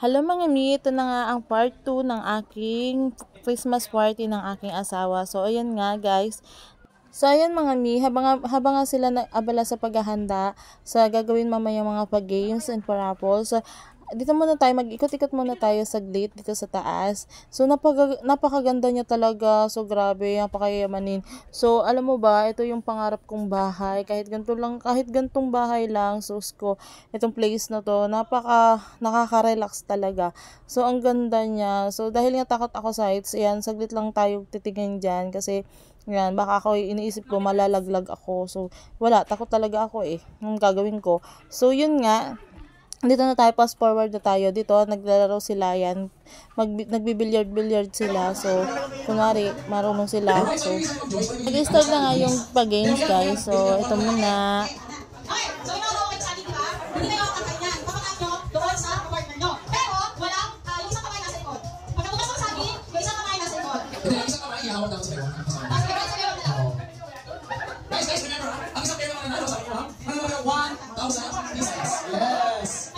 Hello mga mi, ito na nga ang part 2 ng aking Christmas party ng aking asawa. So ayan nga guys. So ayan mga mi, habang nga sila abala sa paghahanda sa gagawin mamaya mga pag-games and parables. So, dito muna tayo, mag-ikot-ikot muna tayo saglit dito sa taas. So napakaganda niya talaga. So grabe, napakayamanin. So alam mo ba, ito yung pangarap kong bahay. Kahit ganito lang, kahit gantong bahay lang, sus ko, itong place na to, nakaka-relax talaga. So ang ganda niya. So dahil nga takot ako sa heights, ayan, saglit lang tayo titingin diyan kasi yan, baka ako iniisip ko malalaglag ako. So wala, takot talaga ako ang gagawin ko. So yun nga, dito na tayo, fast forward na tayo. Dito, naglalaro sila yan. Nagbibilyard sila. So, kunwari, marunong sila. So, nag-start na nga yung pag-games, guys. So, ito muna. Okay, so inagawa kayo sa akin, diba? Hindi kayo kakantay niyan. Papakan nyo doon sa partner nyo. Pero, walang, yung isang kamay nasa likod. Pagkabukas ng sabi, yung isang kamay nasa likod. Hindi, ang isang kamay, ihawak dapat sa likod. Tapos, meron sa likod nila. Guys, remember, ang isang pera na nalo sa inyo, ha? Ano naman, 1,000 pieces. Yes!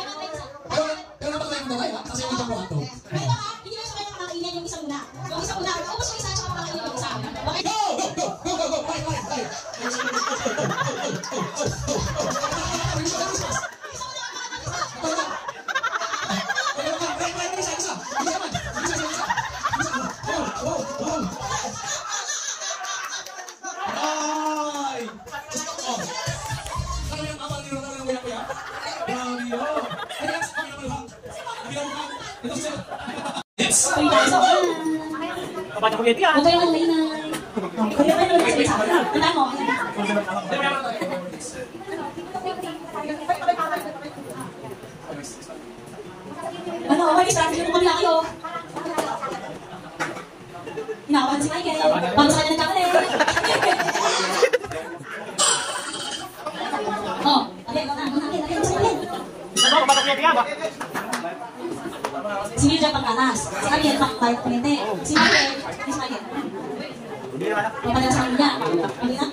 Pero napatay mo na kasi yung itong buhato. Pero baka, hindi na sabay makakainin yung isang una. Yung isang una, ubos yung isa, tsaka makakainin yung isa. Okay? Go! Fight! Baca kulit yan. Huwag kayong malinay. Kaya ba naman sa isa? Tanda mo. Ano, okay, traffic mo kami lang kayo. Inakawan si Michael. Paano sa kanya nagkamali? Oh, okay, Ano, baca kulit yan ba? si Mildred pagkanas. Si Ariel, tayo kunyente. Si Michael, Miss Michael. Pagkanas sa kanya. Hindi na?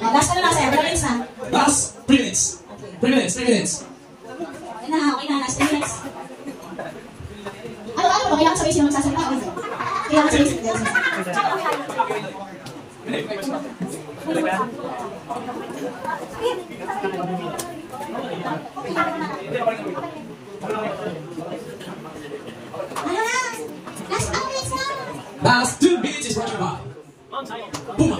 Last ka na lang, sir. Relax na. Last 3 minutes. 3 minutes. Okay na, last 3 minutes. Ano, kailangan sabihin sino magsasalita. Kailangan sabihin sino. Last 2 minutes is brought to you by Puma.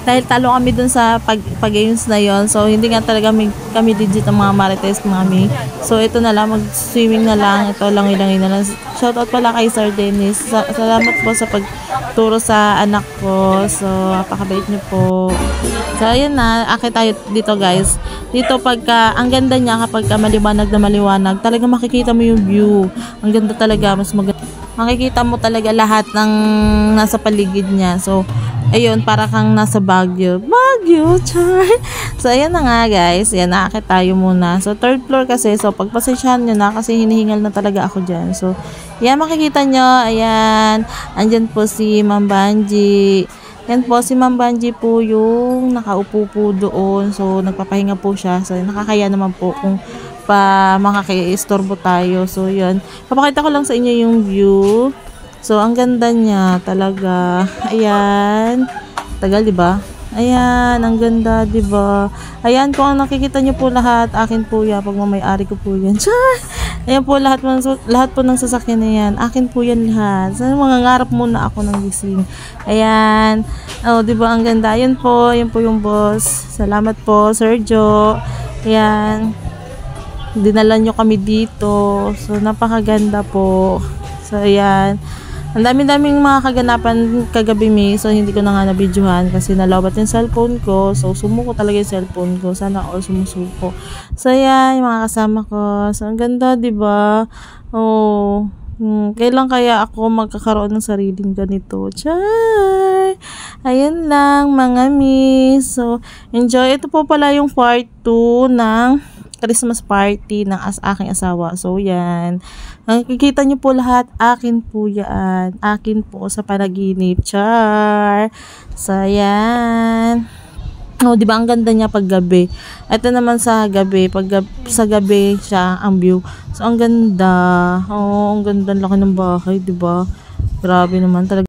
Dahil talo kami dun sa pag-games na yon, so hindi nga talaga kami digit ang mga marites mami. So ito na lang, mag-swimming na lang, ito lang ilang na lang. Shoutout pala kay Sir Dennis. Salamat po sa pagturo sa anak ko. So napakabait niyo po. So ayun na, akit tayo dito guys. Dito pagka, ang ganda niya kapag maliwanag na maliwanag, talaga makikita mo yung view. Ang ganda talaga, mas maganda. Makikita mo talaga lahat ng nasa paligid niya. So ayun, para kang nasa Baguio, char. So, ayan na nga guys. Ayan, naakit tayo muna. So, third floor kasi. So, pagpasensyahan nyo na kasi hinihingal na talaga ako dyan. So, ayan, makikita nyo. Ayan. Andyan po si Ma'am Banji. Yan po, si Ma'am Banji po yung nakaupo po doon. So, nagpapahinga po siya. So, nakakaya naman po kung makaka-istorbo tayo. So, yun. Papakita ko lang sa inyo yung view. So, ang ganda niya talaga. Ayan. Tagal, di ba? Ayan, ang ganda, di ba? Ayan, kung nakikita niyo po lahat, akin po yan. Pag mamay-ari ko po yan. Ayan po, lahat po ng sasakyan na yan. Akin po yan lahat. So, mangangarap muna ako ng gising. Ayan. Oh, di ba? Ang ganda. Ayan po yung boss. Salamat po, Sir Joe. Ayan. Dinala nyo kami dito. So, napakaganda po. So, ayan. Ang dami-daming mga kaganapan kagabi so hindi ko na nga na-videohan kasi nalawat yung cellphone ko. So, sumuko talaga yung cellphone ko. Sana all sumusuko. So, ayan, yung mga kasama ko. So, ang ganda, diba? Oh, kailan kaya ako magkakaroon ng sariling ganito? Char! Ayan lang, mga miss. So, enjoy. Ito po pala yung part 2 ng Christmas party ng aking asawa. So, yan. Nakikita nyo po lahat. Akin po yan. Akin po sa panaginip. Char! So, yan. Oh, 'di ba ang ganda niya pag gabi. Ito naman sa gabi, sa gabi siya ang view. So ang ganda. Oh, ang ganda, ang laki ng bahay, 'di ba? Grabe naman talaga.